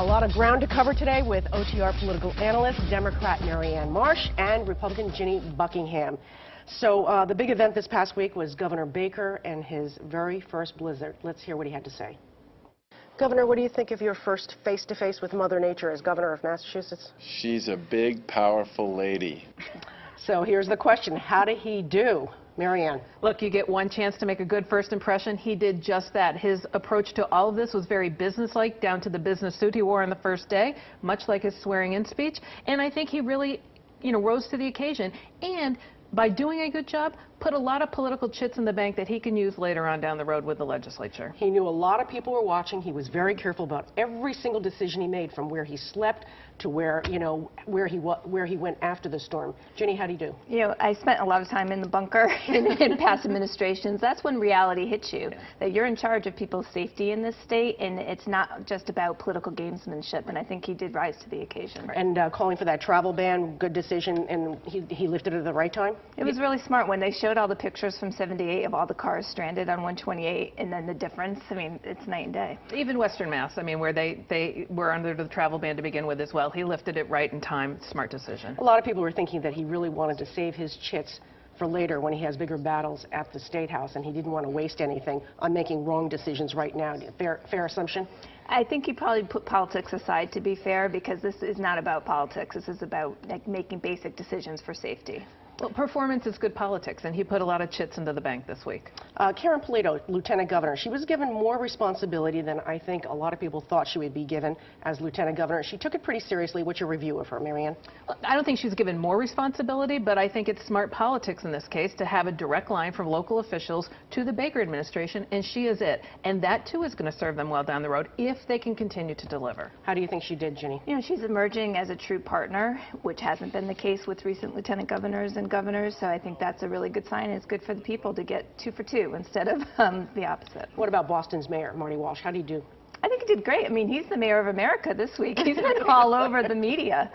lot of ground to cover today with OTR political analyst, Democrat Marianne Marsh, and Republican Ginny Buckingham. So the big event this past week was Governor Baker and his very first blizzard. Let's hear what he had to say. Governor, what do you think of your first face-to-face with Mother Nature as governor of Massachusetts? She's a big, powerful lady. So here's the question. How did he do? Marianne. Look, you get one chance to make a good first impression. He did just that. His approach to all of this was very businesslike, down to the business suit he wore on the first day, much like his swearing-in speech. And I think he really, rose to the occasion. And by doing a good job, put a lot of political chits in the bank that he can use later on down the road with the legislature. He knew a lot of people were watching. He was very careful about every single decision he made, from where he slept to where, where he went after the storm. Ginny, how do you do? I spent a lot of time in the bunker in past administrations. That's when reality hits you, that you're in charge of people's safety in this state, and it's not just about political gamesmanship, and I think he did rise to the occasion. And calling for that travel ban, good decision, and he lifted it at the right time? It was really smart when they showed all the pictures from 78 of all the cars stranded on 128, and then the difference, it's night and day. Even Western Mass, where they were under the travel ban to begin with as well. He lifted it right in time. Smart decision. A lot of people were thinking that he really wanted to save his chits for later when he has bigger battles at the State House, and he didn't want to waste anything on making wrong decisions right now. Fair assumption? I think he probably put politics aside, to be fair, because this is not about politics. This is about making basic decisions for safety. Well, performance is good politics, and he put a lot of chits into the bank this week. Karen Polito, Lieutenant Governor, she was given more responsibility than I think a lot of people thought she would be given as Lieutenant Governor. She took it pretty seriously. What's your review of her, Marianne? Well, I don't think she's given more responsibility, but I think it's smart politics in this case to have a direct line from local officials to the Baker administration, and she is it. And that, too, is going to serve them well down the road if they can continue to deliver. How do you think she did, Ginny? She's emerging as a true partner, which hasn't been the case with recent lieutenant governors and governors, so I think that's a really good sign. It's good for the people to get 2 for 2 instead of the opposite. What about Boston's mayor, Marty Walsh? How do you do? I think he did great. He's the mayor of America this week. He's been all over the media,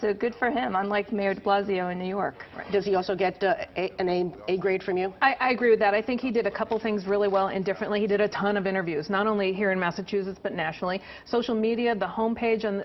so good for him, unlike Mayor de Blasio in New York. Does he also get an A grade from you? I agree with that. I think he did a couple things really well and differently. He did a ton of interviews, not only here in Massachusetts, but nationally. Social media, the homepage on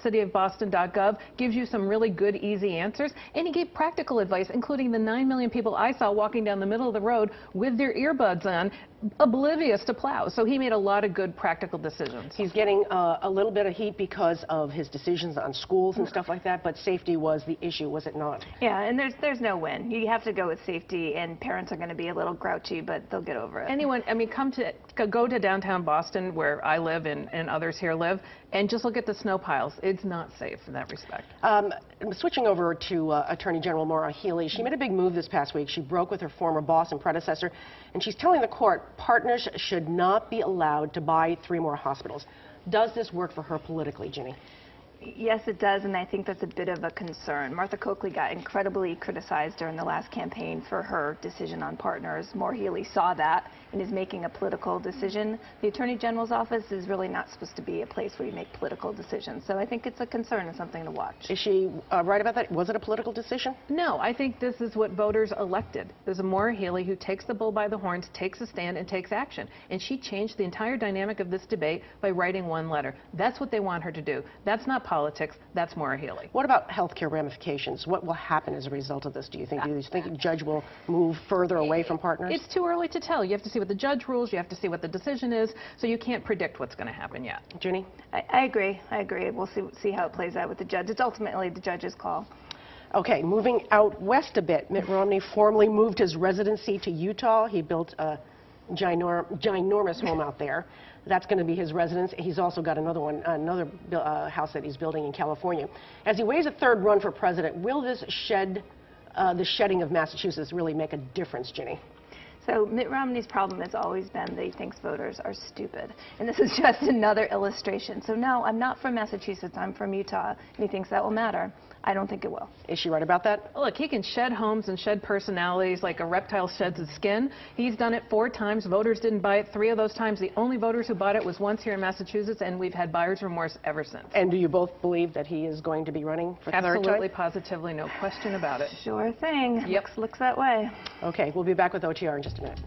cityofboston.gov gives you some really good, easy answers, and he gave practical advice, including the 9 million people I saw walking down the middle of the road with their earbuds on, oblivious to plows. So he made a lot of good practical decisions. He's getting a little bit of heat because of his decisions on schools and stuff like that, but safety was the issue, was it not? Yeah, and there's no win. You have to go with safety, and parents are going to be a little grouchy, but they'll get over it. Anyone, go to downtown Boston, where I live and others here live, and just look at the snow piles. It's not safe in that respect. Switching over to Attorney General Maura Healey, she made a big move this past week. She broke with her former boss and predecessor, and she's telling the court partners should not be allowed to buy 3 more hospitals. Does this work for her politically, Ginny? Yes, it does, and I think that's a bit of a concern. Martha Coakley got incredibly criticized during the last campaign for her decision on partners. Maura Healey saw that and is making a political decision. The Attorney General's office is really not supposed to be a place where you make political decisions, so I think it's a concern and something to watch. Is she right about that? Was it a political decision? No, I think this is what voters elected. There's a Maura Healey who takes the bull by the horns, takes a stand, and takes action. And she changed the entire dynamic of this debate by writing 1 letter. That's what they want her to do. That's not politics. That's Maura Healey. What about health care ramifications? What will happen as a result of this, do you think? Do you think the judge will move further away from partners? It's too early to tell. You have to see what the judge rules. You have to see what the decision is. So you can't predict what's going to happen yet. Ginny? I agree. We'll see how it plays out with the judge. It's ultimately the judge's call. Okay, moving out west a bit, Mitt Romney formally moved his residency to Utah. He built a ginormous home out there. That's going to be his residence. He's also got another house that he's building in California. As he weighs a 3rd run for president, will this the shedding of Massachusetts really make a difference, Ginny? So Mitt Romney's problem has always been that he thinks voters are stupid. And this is just another illustration. So no, I'm not from Massachusetts, I'm from Utah, and he thinks that will matter. I don't think it will. Is she right about that? Look, he can shed homes and shed personalities like a reptile sheds its skin. He's done it 4 times. Voters didn't buy it 3 of those times. The only voters who bought it was once here in Massachusetts, and we've had buyer's remorse ever since. And do you both believe that he is going to be running for 3rd time? Absolutely, positively, no question about it. Sure thing. Yep. Looks that way. Okay, we'll be back with OTR in just a minute.